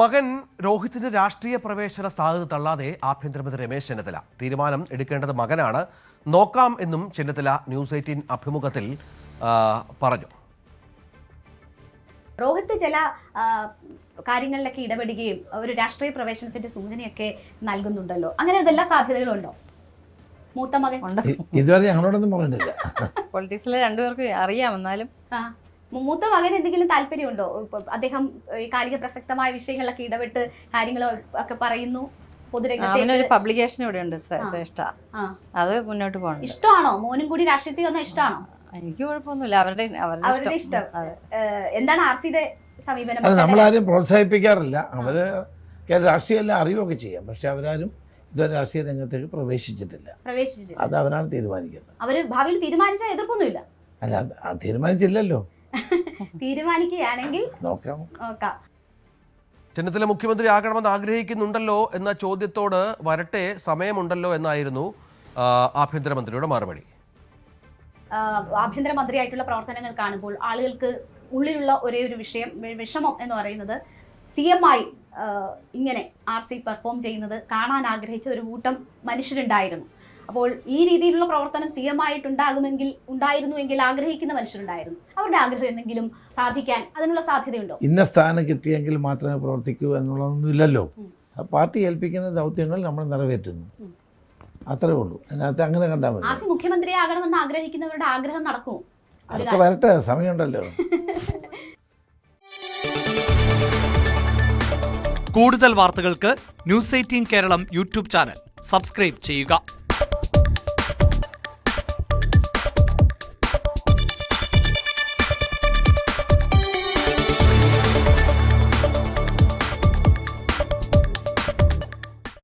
മകൻ രോഹിത്തിന്റെ രാഷ്ട്രീയ പ്രവേശന സാധ്യത തള്ളാതെ ആഭ്യന്തരമന്ത്രി രമേശ് ചെന്നിത്തല. തീരുമാനം എടുക്കേണ്ടത് മകനാണ്, നോക്കാം എന്നും ചെന്നിത്തല ന്യൂസ് 18 അഭിമുഖത്തിൽ പറഞ്ഞു. രോഹിത് ചില കാര്യങ്ങളിലൊക്കെ ഇടപെടുകയും ഒരു രാഷ്ട്രീയ പ്രവേശനത്തിന്റെ സൂചനയൊക്കെ നൽകുന്നുണ്ടല്ലോ, അങ്ങനെ ഇതെല്ലാം സാധ്യതകളുണ്ടോ? മൂത്ത മകൻ ഇതുവരെ ഞങ്ങളോടൊന്നും പറഞ്ഞിട്ടില്ല. പൊളിറ്റിക്സിൽ രണ്ടുപേർക്ക് അറിയാം. എന്നാലും മൂത്ത മകൻ എന്തെങ്കിലും താല്പര്യമുണ്ടോ? അദ്ദേഹം ഈ കാലിക പ്രസക്തമായ വിഷയങ്ങളിലൊക്കെ ഇടപെട്ട് കാര്യങ്ങൾ ഒക്കെ പറയുന്നു. പൊതുരംഗത്ത് പബ്ലിക്കേഷൻ ഇവിടെ ഉണ്ട് ശ്രേഷ്ഠ, അത് മുന്നോട്ട് പോകണം. ഇഷ്ടമാണോ? മോനും കൂടി രാഷ്ട്രീയത്തിൽ വന്നാൽ ഇഷ്ടമാണോ? എനിക്ക് കുഴപ്പമൊന്നുമില്ല, അവരുടെ ഇഷ്ടം. എന്താണ് ആർസിയുടെ സമീപനം? അത് നമ്മളാരും പ്രോത്സാഹിപ്പിക്കാറില്ല. അവര് രാഷ്ട്രീയം എല്ലാം അറിയുകയൊക്കെ ചെയ്യാം, പക്ഷെ അവരാരും ഇതുവരെ രാഷ്ട്രീയ രംഗത്തേക്ക് പ്രവേശിച്ചിട്ടില്ല. അത് അവരാണ് തീരുമാനിക്കുന്നത്. അവര് ഭാവിയിൽ തീരുമാനിച്ചാൽ എതിർപ്പൊന്നുമില്ല. അല്ല, തീരുമാനിച്ചില്ലല്ലോ. തീരുമാനിക്കുകയാണെങ്കിൽ നോക്കാം. ചെന്നിത്തല മുഖ്യമന്ത്രി ആകണമെന്ന് ആഗ്രഹിക്കുന്നുണ്ടല്ലോ എന്ന ചോദ്യത്തോട് വരട്ടെ, സമയമുണ്ടല്ലോ എന്നായിരുന്നു ആഭ്യന്തരമന്ത്രിയുടെ മറുപടി. ആഭ്യന്തരമന്ത്രിയായിട്ടുള്ള പ്രവർത്തനങ്ങൾ കാണുമ്പോൾ ആളുകൾക്ക് ഉള്ളിലുള്ള ഒരേ ഒരു വിഷമം എന്ന് പറയുന്നത് CM-ആയി ഇങ്ങനെ RC പെർഫോം ചെയ്യുന്നത് കാണാൻ ആഗ്രഹിച്ച ഒരു കൂട്ടം മനുഷ്യരുണ്ടായിരുന്നു. അപ്പോൾ ഈ രീതിയിലുള്ള പ്രവർത്തനം ഉണ്ടായിരുന്നുവെങ്കിൽ ആഗ്രഹിക്കുന്ന മനുഷ്യരുണ്ടായിരുന്നു. അവരുടെ ആഗ്രഹം എന്തെങ്കിലും സാധിക്കാൻ അതിനുള്ള സാധ്യതയുണ്ടോ? ഇന്ന സ്ഥാനം കിട്ടിയെങ്കിൽ മാത്രമേ പ്രവർത്തിക്കൂ എന്നുള്ളതൊന്നുമില്ലല്ലോ. പാർട്ടി ഏൽപ്പിക്കുന്ന ദൗത്യങ്ങൾ നമ്മൾ നിറവേറ്റുന്നു, അത്രേ ഉള്ളൂ. അതിനകത്ത് അങ്ങനെ കണ്ടാൽ മതി. RC മുഖ്യമന്ത്രിയാകണമെന്ന് ആഗ്രഹിക്കുന്നവരുടെ ആഗ്രഹം നടക്കുമോ? അതൊക്കെ വരട്ടെ, സമയമുണ്ടല്ലോ. കൂടുതൽ വാർത്തകൾക്ക് news 18 Keralam YouTube channel subscribe ചെയ്യുക.